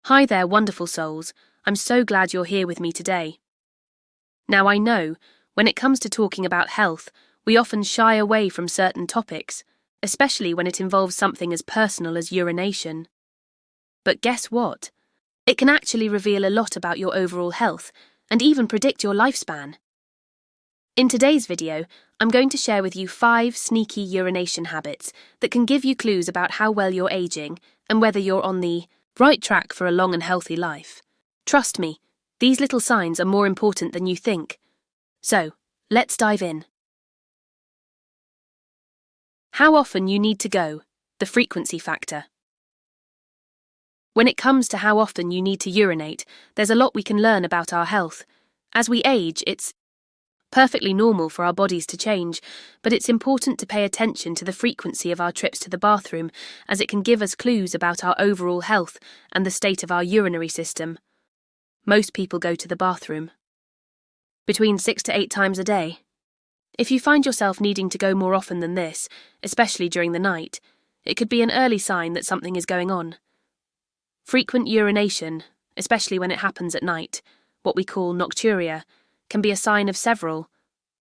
Hi there, wonderful souls. I'm so glad you're here with me today. Now I know, when it comes to talking about health, we often shy away from certain topics, especially when it involves something as personal as urination. But guess what? It can actually reveal a lot about your overall health and even predict your lifespan. In today's video, I'm going to share with you 5 sneaky urination habits that can give you clues about how well you're aging and whether you're on the right track for a long and healthy life. Trust me, these little signs are more important than you think. So, let's dive in. How often you need to go, the frequency factor. When it comes to how often you need to urinate, there's a lot we can learn about our health. As we age, it's perfectly normal for our bodies to change, but it's important to pay attention to the frequency of our trips to the bathroom, as it can give us clues about our overall health and the state of our urinary system. Most people go to the bathroom between 6 to 8 times a day. If you find yourself needing to go more often than this, especially during the night, it could be an early sign that something is going on. Frequent urination, especially when it happens at night, what we call nocturia, can be a sign of several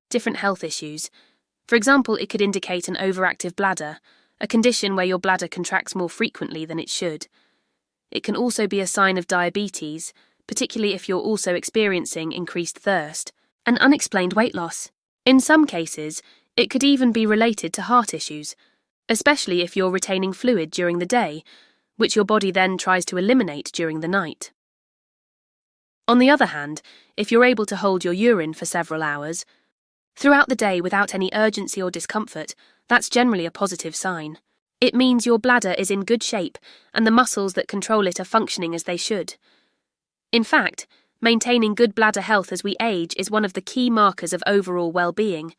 different health issues. For example, it could indicate an overactive bladder, a condition where your bladder contracts more frequently than it should. It can also be a sign of diabetes, particularly if you're also experiencing increased thirst and unexplained weight loss. In some cases, it could even be related to heart issues, especially if you're retaining fluid during the day, which your body then tries to eliminate during the night. On the other hand, if you're able to hold your urine for several hours throughout the day without any urgency or discomfort, that's generally a positive sign. It means your bladder is in good shape and the muscles that control it are functioning as they should. In fact, maintaining good bladder health as we age is one of the key markers of overall well-being.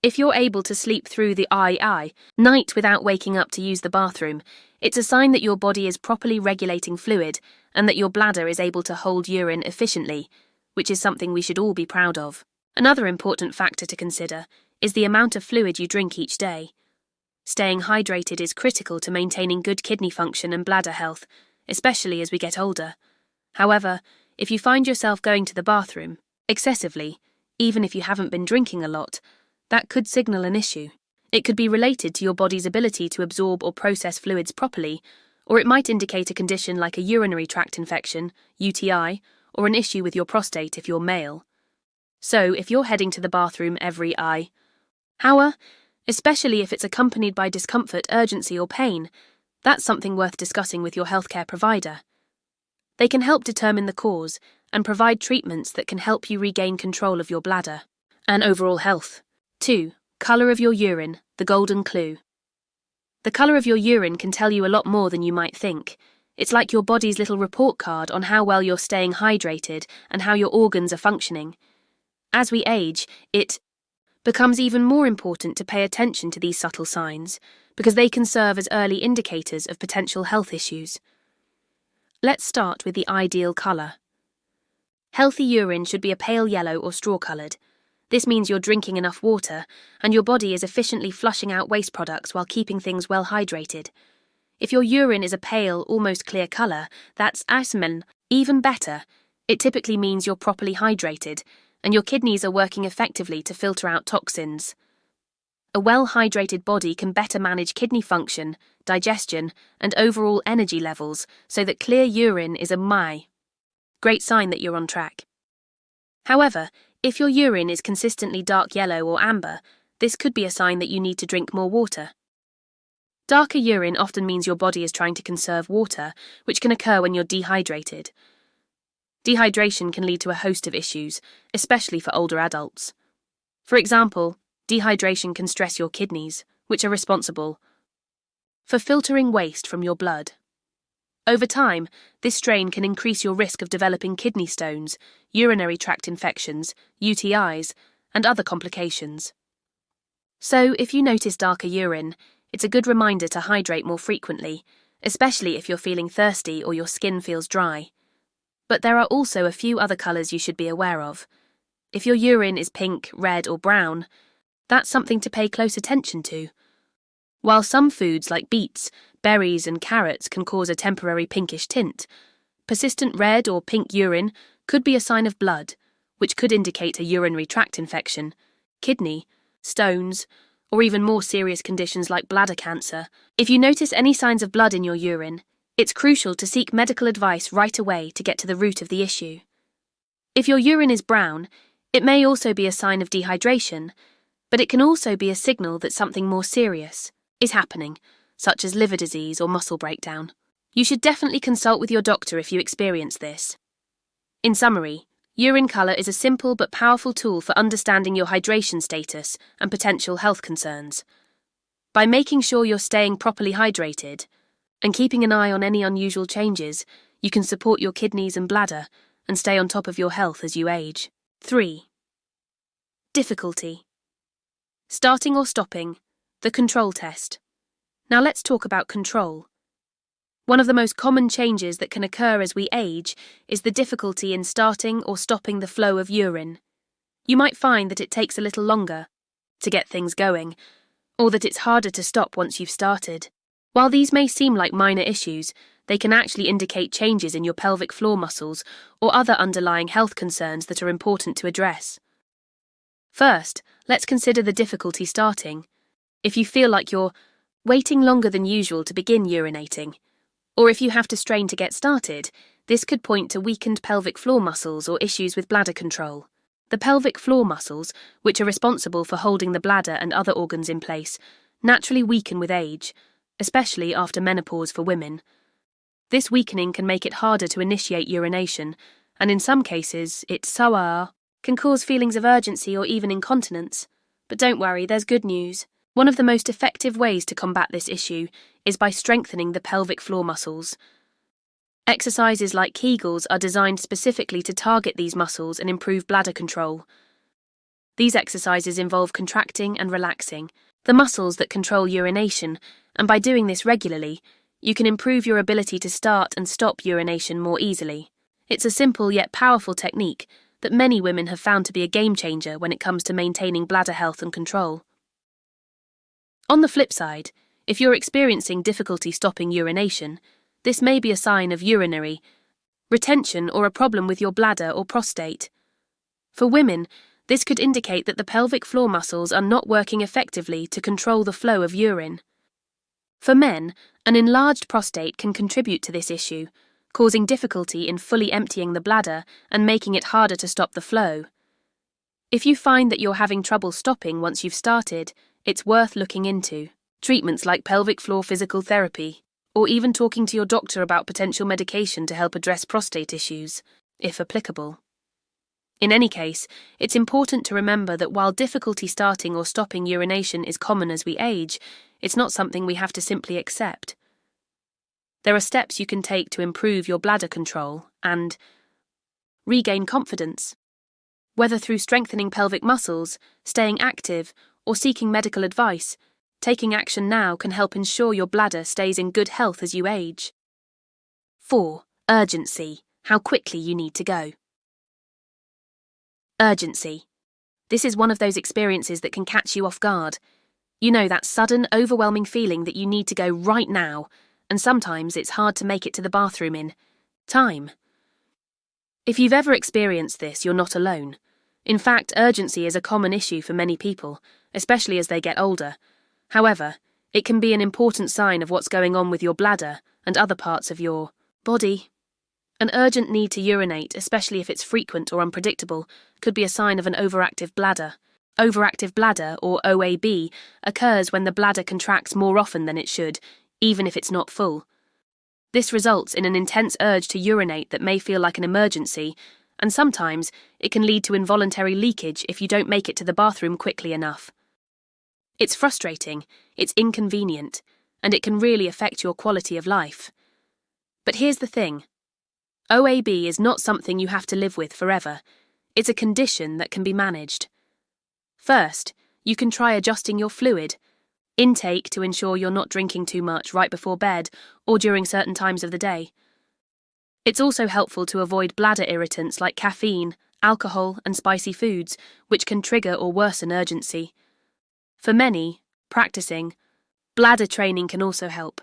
If you're able to sleep through the night without waking up to use the bathroom, it's a sign that your body is properly regulating fluid and that your bladder is able to hold urine efficiently, which is something we should all be proud of. Another important factor to consider is the amount of fluid you drink each day. Staying hydrated is critical to maintaining good kidney function and bladder health, especially as we get older. However, if you find yourself going to the bathroom excessively, even if you haven't been drinking a lot, that could signal an issue. It could be related to your body's ability to absorb or process fluids properly, or it might indicate a condition like a urinary tract infection, UTI, or an issue with your prostate if you're male. So, if you're heading to the bathroom every hour, especially if it's accompanied by discomfort, urgency, or pain, that's something worth discussing with your healthcare provider. They can help determine the cause and provide treatments that can help you regain control of your bladder and overall health. 2. Colour of your urine, the golden clue. The colour of your urine can tell you a lot more than you might think. It's like your body's little report card on how well you're staying hydrated and how your organs are functioning. As we age, it becomes even more important to pay attention to these subtle signs, because they can serve as early indicators of potential health issues. Let's start with the ideal colour. Healthy urine should be a pale yellow or straw-coloured. This means you're drinking enough water, and your body is efficiently flushing out waste products while keeping things well hydrated. If your urine is a pale, almost clear colour, that's even better. It typically means you're properly hydrated, and your kidneys are working effectively to filter out toxins. A well-hydrated body can better manage kidney function, digestion, and overall energy levels, so that clear urine is a great sign that you're on track. However, if your urine is consistently dark yellow or amber, this could be a sign that you need to drink more water. Darker urine often means your body is trying to conserve water, which can occur when you're dehydrated. Dehydration can lead to a host of issues, especially for older adults. For example, dehydration can stress your kidneys, which are responsible for filtering waste from your blood. Over time, this strain can increase your risk of developing kidney stones, urinary tract infections, UTIs, and other complications. So, if you notice darker urine, it's a good reminder to hydrate more frequently, especially if you're feeling thirsty or your skin feels dry. But there are also a few other colours you should be aware of. If your urine is pink, red, or brown, that's something to pay close attention to. While some foods like beets, Berries and carrots can cause a temporary pinkish tint. Persistent red or pink urine could be a sign of blood, which could indicate a urinary tract infection, kidney, stones, or even more serious conditions like bladder cancer. If you notice any signs of blood in your urine, it's crucial to seek medical advice right away to get to the root of the issue. If your urine is brown, it may also be a sign of dehydration, but it can also be a signal that something more serious is happening, such as liver disease or muscle breakdown. You should definitely consult with your doctor if you experience this. In summary, urine colour is a simple but powerful tool for understanding your hydration status and potential health concerns. By making sure you're staying properly hydrated and keeping an eye on any unusual changes, you can support your kidneys and bladder and stay on top of your health as you age. 3. Difficulty. Starting or stopping, the control test. Now let's talk about control. One of the most common changes that can occur as we age is the difficulty in starting or stopping the flow of urine. You might find that it takes a little longer to get things going, or that it's harder to stop once you've started. While these may seem like minor issues, they can actually indicate changes in your pelvic floor muscles or other underlying health concerns that are important to address. First, let's consider the difficulty starting. If you feel like you're waiting longer than usual to begin urinating, or if you have to strain to get started, this could point to weakened pelvic floor muscles or issues with bladder control. The pelvic floor muscles, which are responsible for holding the bladder and other organs in place, naturally weaken with age, especially after menopause for women. This weakening can make it harder to initiate urination, and in some cases, can cause feelings of urgency or even incontinence. But don't worry, there's good news. One of the most effective ways to combat this issue is by strengthening the pelvic floor muscles. Exercises like Kegels are designed specifically to target these muscles and improve bladder control. These exercises involve contracting and relaxing the muscles that control urination, and by doing this regularly, you can improve your ability to start and stop urination more easily. It's a simple yet powerful technique that many women have found to be a game changer when it comes to maintaining bladder health and control. On the flip side, if you're experiencing difficulty stopping urination, this may be a sign of urinary retention or a problem with your bladder or prostate. For women, this could indicate that the pelvic floor muscles are not working effectively to control the flow of urine. For men, an enlarged prostate can contribute to this issue, causing difficulty in fully emptying the bladder and making it harder to stop the flow. If you find that you're having trouble stopping once you've started, it's worth looking into treatments like pelvic floor physical therapy, or even talking to your doctor about potential medication to help address prostate issues, if applicable. In any case, it's important to remember that while difficulty starting or stopping urination is common as we age, it's not something we have to simply accept. There are steps you can take to improve your bladder control and regain confidence. Whether through strengthening pelvic muscles, staying active, or seeking medical advice, taking action now can help ensure your bladder stays in good health as you age. 4. Urgency. How quickly you need to go. Urgency. This is one of those experiences that can catch you off guard. You know, that sudden, overwhelming feeling that you need to go right now, and sometimes it's hard to make it to the bathroom in time. If you've ever experienced this, you're not alone. In fact, urgency is a common issue for many people, especially as they get older. However, it can be an important sign of what's going on with your bladder and other parts of your body. An urgent need to urinate, especially if it's frequent or unpredictable, could be a sign of an overactive bladder. Overactive bladder, or OAB, occurs when the bladder contracts more often than it should, even if it's not full. This results in an intense urge to urinate that may feel like an emergency, and sometimes it can lead to involuntary leakage if you don't make it to the bathroom quickly enough. It's frustrating, it's inconvenient, and it can really affect your quality of life. But here's the thing. OAB is not something you have to live with forever. It's a condition that can be managed. First, you can try adjusting your fluid intake to ensure you're not drinking too much right before bed or during certain times of the day. It's also helpful to avoid bladder irritants like caffeine, alcohol, and spicy foods, which can trigger or worsen urgency. For many, practicing bladder training can also help.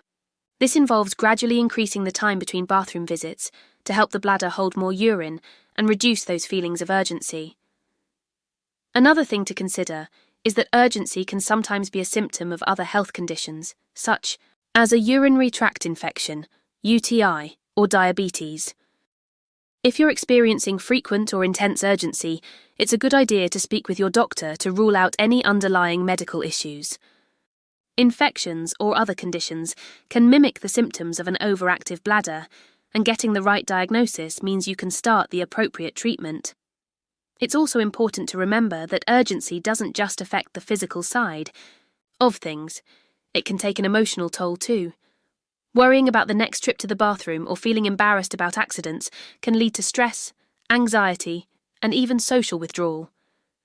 This involves gradually increasing the time between bathroom visits to help the bladder hold more urine and reduce those feelings of urgency. Another thing to consider is that urgency can sometimes be a symptom of other health conditions, such as a urinary tract infection, UTI, or diabetes. If you're experiencing frequent or intense urgency, it's a good idea to speak with your doctor to rule out any underlying medical issues. Infections or other conditions can mimic the symptoms of an overactive bladder, and getting the right diagnosis means you can start the appropriate treatment. It's also important to remember that urgency doesn't just affect the physical side of things. It can take an emotional toll too. Worrying about the next trip to the bathroom or feeling embarrassed about accidents can lead to stress, anxiety, and even social withdrawal.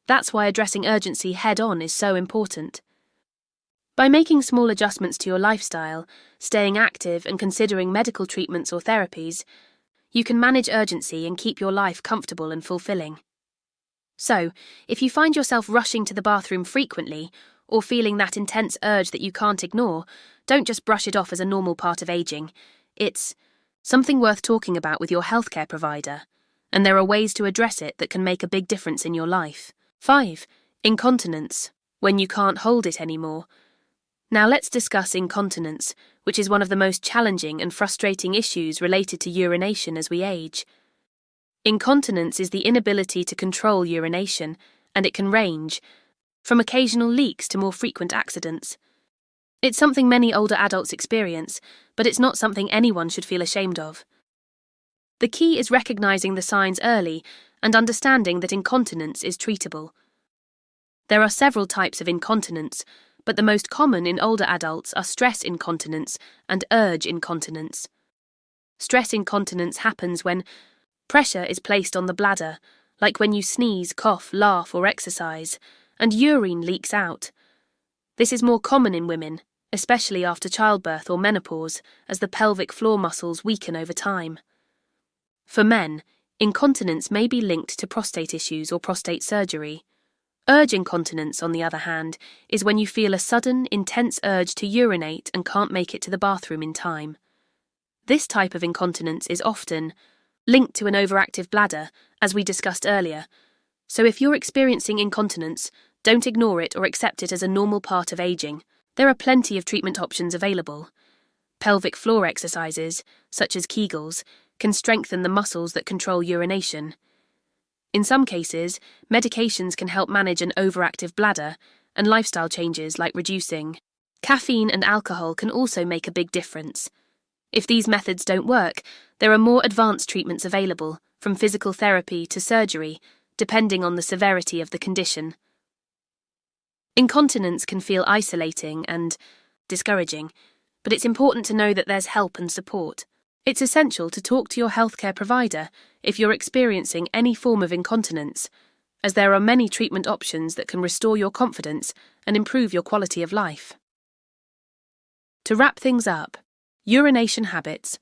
That's why addressing urgency head-on is so important. By making small adjustments to your lifestyle, staying active and considering medical treatments or therapies, you can manage urgency and keep your life comfortable and fulfilling. So, if you find yourself rushing to the bathroom frequently or feeling that intense urge that you can't ignore, don't just brush it off as a normal part of aging. It's something worth talking about with your healthcare provider, and there are ways to address it that can make a big difference in your life. 5. Incontinence, when you can't hold it anymore. Now let's discuss incontinence, which is one of the most challenging and frustrating issues related to urination as we age. Incontinence is the inability to control urination, and it can range from occasional leaks to more frequent accidents. It's something many older adults experience, but it's not something anyone should feel ashamed of. The key is recognizing the signs early and understanding that incontinence is treatable. There are several types of incontinence, but the most common in older adults are stress incontinence and urge incontinence. Stress incontinence happens when pressure is placed on the bladder, like when you sneeze, cough, laugh, or exercise, and urine leaks out. This is more common in women, especially after childbirth or menopause, as the pelvic floor muscles weaken over time. For men, incontinence may be linked to prostate issues or prostate surgery. Urge incontinence, on the other hand, is when you feel a sudden, intense urge to urinate and can't make it to the bathroom in time. This type of incontinence is often linked to an overactive bladder, as we discussed earlier. So if you're experiencing incontinence, don't ignore it or accept it as a normal part of aging. There are plenty of treatment options available. Pelvic floor exercises, such as Kegels, can strengthen the muscles that control urination. In some cases, medications can help manage an overactive bladder, and lifestyle changes like reducing caffeine and alcohol can also make a big difference. If these methods don't work, there are more advanced treatments available, from physical therapy to surgery, depending on the severity of the condition. Incontinence can feel isolating and discouraging, but it's important to know that there's help and support. It's essential to talk to your healthcare provider if you're experiencing any form of incontinence, as there are many treatment options that can restore your confidence and improve your quality of life. To wrap things up, urination habits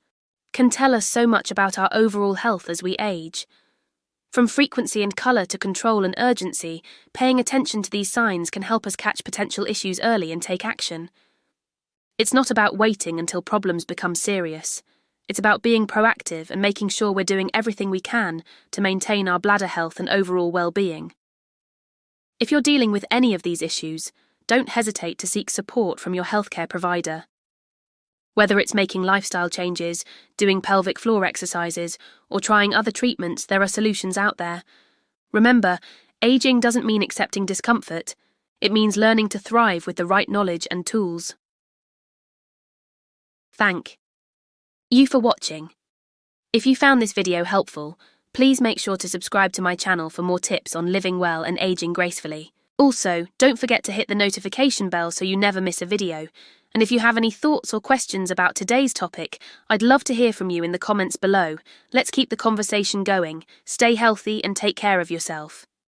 can tell us so much about our overall health as we age. From frequency and colour to control and urgency, paying attention to these signs can help us catch potential issues early and take action. It's not about waiting until problems become serious. It's about being proactive and making sure we're doing everything we can to maintain our bladder health and overall well-being. If you're dealing with any of these issues, don't hesitate to seek support from your healthcare provider. Whether it's making lifestyle changes, doing pelvic floor exercises, or trying other treatments, there are solutions out there. Remember, aging doesn't mean accepting discomfort. It means learning to thrive with the right knowledge and tools. Thank you for watching. If you found this video helpful, please make sure to subscribe to my channel for more tips on living well and aging gracefully. Also, don't forget to hit the notification bell so you never miss a video. And if you have any thoughts or questions about today's topic, I'd love to hear from you in the comments below. Let's keep the conversation going. Stay healthy and take care of yourself.